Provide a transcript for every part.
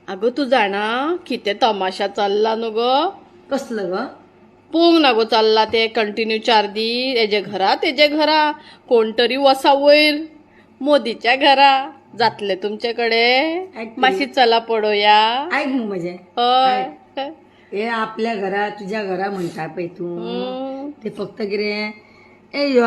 अगं तू जाणा किती तमाशा चालला न ग. कसलं ग? पोंग ना गो चालला ते कंटिन्यू 4 दीस तेजे घरा कोणतरी वसा वयर मोदीच्या घरा जातले तुमच्याकडे ऐक तरी. माशी चला पडोया. ऐक मग म्हणजे हय हे आपल्या घरा तुझ्या घरा म्हणता पै तू हम्म. ते फक्त किरे ए यो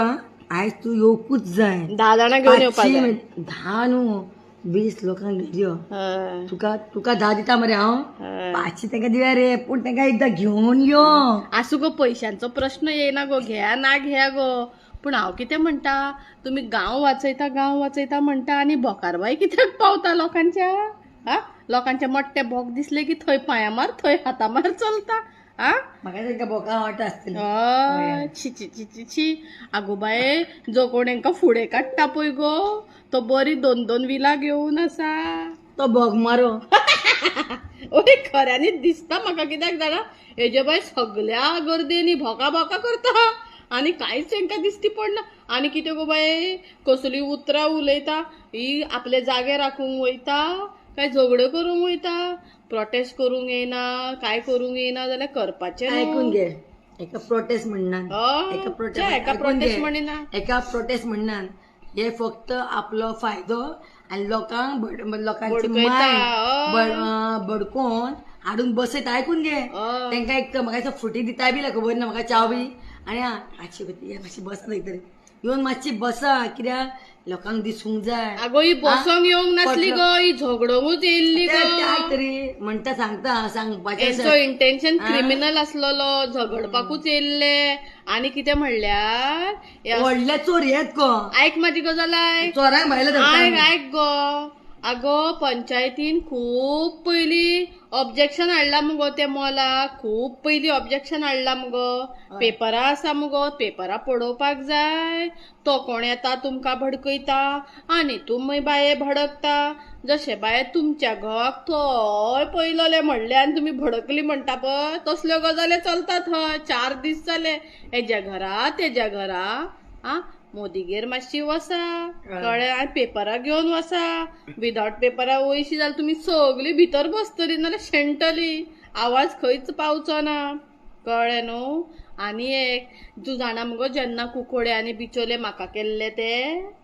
आयज तू येवकूच जाय 10 जाणां घेऊन येवपा जाय. 10 न्हू 20 लोकांक घेयो. हय, तुका तुका 10 दिता मरे हांव हय. 500 तांकां दिव्या रे पूण तांकां एकदां घेवन यो. आसू गो पैशांचो प्रश्न येना गो घ्या ना घ्या गो. पूण हांव कितें म्हणटा तुम्ही गांव वाचयता म्हणटा आनी बोकारबाई कित्याक पावता लोकांच्या. हा लोकांचे मोठे बोक दिसले की थंय पांयां मार थंय हाता मार चलता. हा म्हाका तांकां बोका वाटा आसतली. हय ची ची ची ची ची आगो बाये जो कोण हांकां फुडें काडटा पळय गो तो बरी 2-2 विला घेवन आसा. तो बोग मारो. ओय खऱ्यांनीच दिसता म्हाका कित्याक जाणा हेजे बाय सगळ्या गर्देनी भोका भोका करता आनी कांयच तांकां दिसती पडना. आनी कितें गो बाये कसली उतरां उलयता ही आपले जागे राखूंक वयता काय झगड्यो करूंक वयता. प्रोटेस्ट करूंक येना काय करूंक येना जाल्यार करपाचें न्हू. ऐकून घे एका प्रोटेस्ट म्हणनान हय, एका एका प्रोटेस्ट म्हणिना. एका प्रोटेस्ट म्हणनान हे फक्त आपलो फायदो आनी लोकांक लोकांची भडकयता, मायंड भडकोवन हाडून बसयत. ऐकून घे हय. तांकां एक तर म्हाका फुटी दिताय बी खबर ना म्हाका चाव बी आनी मातशी बसा खंय तरी येवन मातशी बसा कित्याक लोकांक दिसूंक जाय. आगो ही बसोंक येवंक नासली गो ही झगडोंकूच येयल्ली गो. काय तरी म्हणटा सांगपाचें हेंचो इंटेन्शन क्रिमिनल आसलोलो झगडपाकूच येयल्ले आनी कितें म्हणल्यार व्हडले चोर येत गो. आयक म्हाजी गजाल आयक चोरांक भायले आयक गो. आगो पंचायतीन खूब पयलीं ऑब्जेक्शन हाडला मुगो ते मॉलाक खूब पयलीं ऑब्जेक्शन हाडला मुगो. पेपरां आसा मुगो पेपरां पळोवपाक जाय. तो कोण येता तुमकां भडकयता आनी तुमी बाये भडकता. जशे बाये तुमच्या घोवाक थंय पयलोले म्हणले आनी तुमी भडकली म्हणटा पळय तसल्यो गजाली चलता थंय. 4 दीस जाले हेज्या घरा तेज्या घरा. आ मोदीगेर मातशी वसा कळ्ळें आनी पेपरां घेवन वसा. विदावट पेपरां वयशी जाल्यार तुमी सगळीं भितर बसतली नाल्यार शेणटली. आवाज खंयच पावचो ना कळ्ळें न्हू. आनी एक तूं जाणा मुगो जेन्ना कुकोड्यांनी बिचोले म्हाका केल्ले ते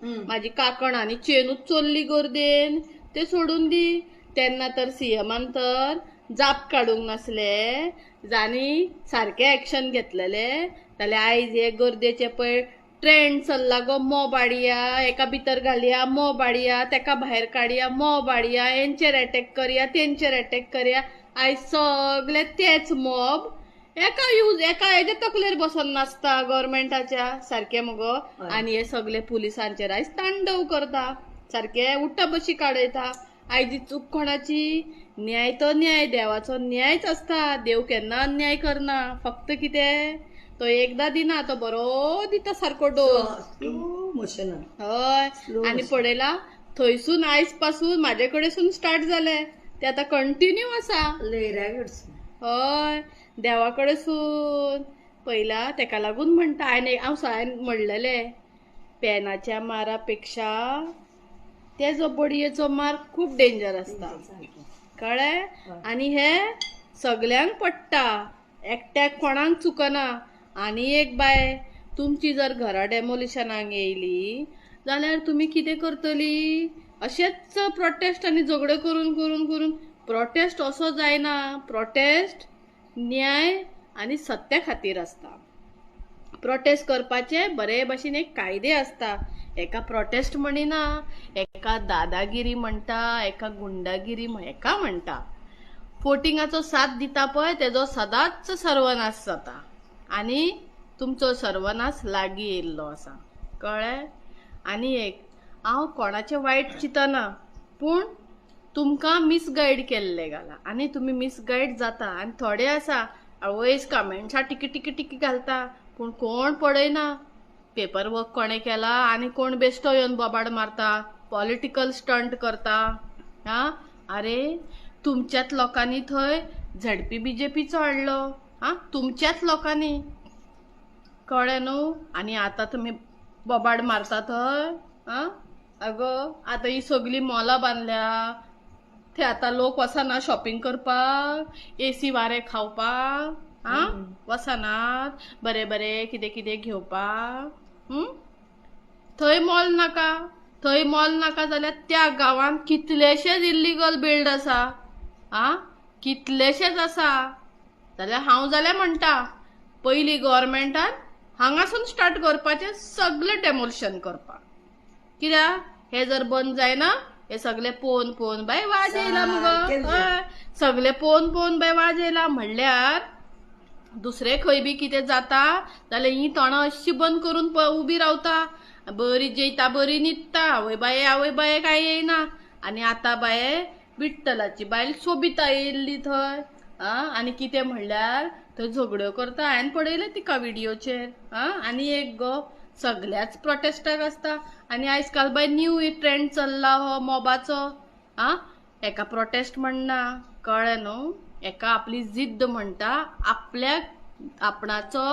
म्हाजी काकणांनी चेनूच चोरली गर्देन ते सोडून दी. तेन्ना तर सीएमान तर जाप काडूंक नासले आनी सारके एक्शन घेतलेले जाल्यार आयज हे गर्देचे पळय ट्रेंड चल्ला गो मॉब हाडया एका भितर घालया मॉब हाडया तेका भायर काडया मॉब हाडया हेंचेर अटॅक करया तेंचेर अटॅक करया. आयज सगळे तेच मॉब एका हेजे तकलेर बसून नाचता गव्हर्मेंटाच्या सारखे मुगो. आनी हे सगळे पुलिसांचेर आयज तांडव करता सारखे उठ्ठा बशी काडयता. आयजी चूक कोणाची न्याय तो न्याय देवाचो न्यायच आसता. देव केन्ना अन्याय करना फक्त कितें तो एकदा दिना तो बरो दिता सारको डोस. हय आनी पळयला थंयसून आयज पासून म्हाजे कडेसून स्टार्ट जाले ते आतां कंटिन्यू आसा. हय देवा कडेसून पयला तेका लागून म्हणटा हांव सगळ्यान म्हणलेले पेनाच्या मारा पेक्षा तेजो बडयेचो मार खूब डेंजर आसता कळ्ळें. आनी हे सगल्यांक पडटा एकट्याक कोणाक चुकना. आनी एक बाय तुमची जर घरा डेमोलिशनाक येयली जाल्यार तुमी कितें करतली. अशेंच प्रोटेस्ट आनी झगड्यो करून करून करून प्रोटेस्ट असो जायना. प्रोटेस्ट न्याय आनी सत्या खातीर आसता. प्रोटेस्ट करपाचे बरे भाशेन एक कायदे आसता. एका प्रोटेस्ट म्हणिना एका दादागिरी म्हणटा एका गुंडागिरी एका म्हणटा. फोटिंगाचो साथ दिता पळय तेजो सदांच सर्वनाश जाता आनी तुमचो सर्वनाश लागीं येयल्लो आसा कळ्ळें. आनी एक हांव कोणाचें वायट चिंतना पूण तुमकां मिसगायड केल्ले घाला आनी तुमी मिसगायड जाता. आनी थोडे आसा आवयस कमेंट्सां टिकी घालता पूण कोण पळयना पेपर वर्क कोणें केला आनी कोण बेश्टो येवन बोबाड मारता पॉलिटिकल स्टंट करता. हा अरे तुमच्याच लोकांनी थंय झडपी बीजेपीचो हाडलो. हा तुमच्याच लोकांनी कळ्ळें न्हू. आनी आतां तुमी बोबाड मारता थंय. आगो आतां ही सगळीं मॉलां बांदल्या ते आता लोक वसाना शॉपिंग करपाक एसी वारे खावपाक वसानात बरे बरे कितें कितें घेवपाक थंय मॉल नाका जाल्यार त्या गांवांत कितलेशेच इल्लीगल बिल्ड आसा कितलेशेच आसा जाल्यार हांव जाल्यार म्हणटा पयलीं गव्हर्मेंटान हांगासून स्टार्ट करपाचें सगळें डेमोलिशन करपाक कित्याक हे जर बंद जायना हे सगळे पोवन बाय वाज येयला मुगो सगळे पोवन बाय वाज येयला म्हणल्यार दुसरे खंय बी कितें जाता जाल्यार ही तोंडां अशी बंद करून उबी रावता बरी जेयता बरी न्हिदता आवय बाये काय येयना आनी आतां बाये विठ्ठलाची बायल सोबिता येयल्ली थंय आनी कितें म्हणल्यार थंय झगड्यो करता हांवें पळयलें तिका व्हिडिओचेर आनी एक गो सगळ्याच प्रोटेस्टाक आसता आनी आयज काल बाय न्यू ट्रेंड चल्ला हो मॉबाचो एका प्रोटेस्ट म्हणना कळ्ळें न्हू एका आपली जिद्द म्हणटा आपल्याक आपणाचो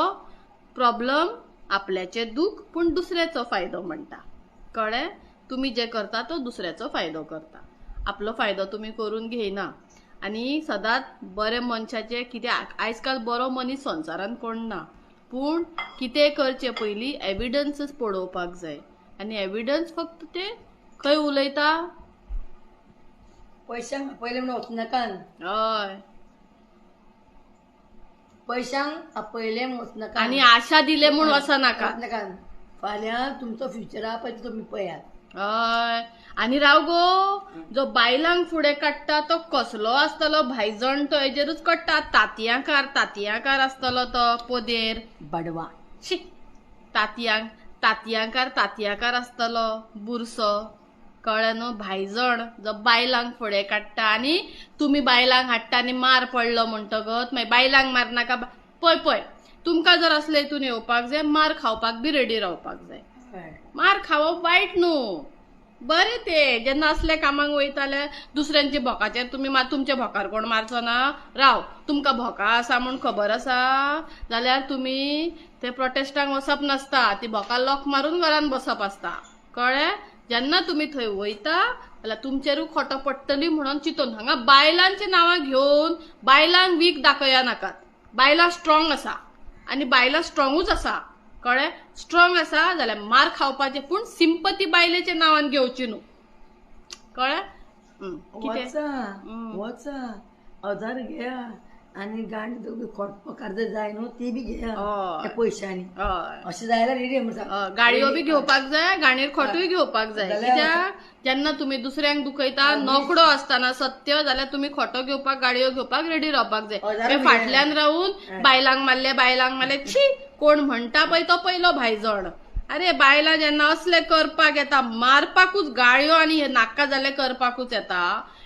प्रॉब्लम आपल्याचे दुःख पूण दुसऱ्याचो फायदो म्हणटा कळ्ळें तुमी जे करता तो दुसऱ्याचो फायदो करता आपलो फायदो तुमी करून घेयना आनी सदांच बरे मनशाचे कितें आयज काल बरो मनीस संवसारांत कोण ना पूण कितें करचे पयलीं एविडन्स पळोवपाक जाय आनी एविडन्स फक्त ते खंय उलयता पैशांक पयले म्हणून वचनाका हय पैशांक पयले वचनाका आनी आशा दिले म्हूण वचनाका फाल्यां तुमचो फ्युचर आहा पळय तो तुमी पळयात हय आनी राव गो जो बायलांक फुडें काडटा तो कसलो आसतलो भायजण तो हेजेरूच काडटा तातयांकार आसतलो तो पोदेर बडवा शी तातयांकार आसतलो बुरसो कळ्ळें न्हू भायजण जो बायलांक फुडें काडटा आनी तुमी बायलांक हाडटा आनी मार पडलो म्हणटगत मागीर बायलांक मार नाका पळय तुमकां जर असले हितून येवपाक जाय मार खावपाक बी रेडी रावपाक जाय मार खावप वायट न्हू बरें ते जेन्ना असले कामाक वयताले दुसऱ्यांच्या भोकाचेर तुमी तुमच्या भोकार कोण मारचो ना राव तुमकां भोका आसा म्हूण खबर आसा जाल्यार तुमी ते प्रोटेस्टाक वचप नासता ती भोका लॉक मारून घरान बसप आसता कळ्ळें जेन्ना तुमी थंय वयता जाल्यार तुमचेरूय खोटो पडटली म्हणून चिंतून हांगा बायलांचे नांवां घेवन बायलांक वीक दाखया नाकात बायलां स्ट्रॉंग आसा आनी बायलां स्ट्रॉंगूच आसा कळ्ळें स्ट्रॉंग आसा जाल्यार मार खावपाचे पूण सिंपती बायलेच्या नांवान घेवची न्हू कळ्ळें वचा अजार घेया आनी गांड खोटपकार जर जाय न्हू ती बी घेया पयशांनी अशें जाल्यार रेडी गाडयो बी घेवपाक जाय गाणीर खोटूय घेवपाक जाय कित्याक जेन्ना तुमी दुसऱ्यांक दुखयता नोकडो आसतना सत्य जाल्यार तुमी खोटो घेवपाक गाडयो घेवपाक रेडी रावपाक जाय फाटल्यान रावून बायलांक मारले छी कोण म्हणटा पळय तो पयलो भायजण अरे बायलां जेन्ना असले करपाक येता मारपाकूच गाळयो आनी हे नाका जाले करपाकूच येता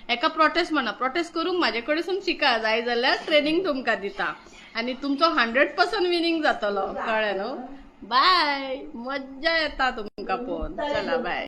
एका प्रोटेस्ट म्हणा प्रोटेस्ट करूंक म्हाजे कडेन शिका जाय जाल्यार ट्रेनिंग तुमकां दिता आनी तुमचो 100% विनिंग जातलो कळ्ळें न्हू बाय मज्जा येता तुमकां पळोवन चला बाय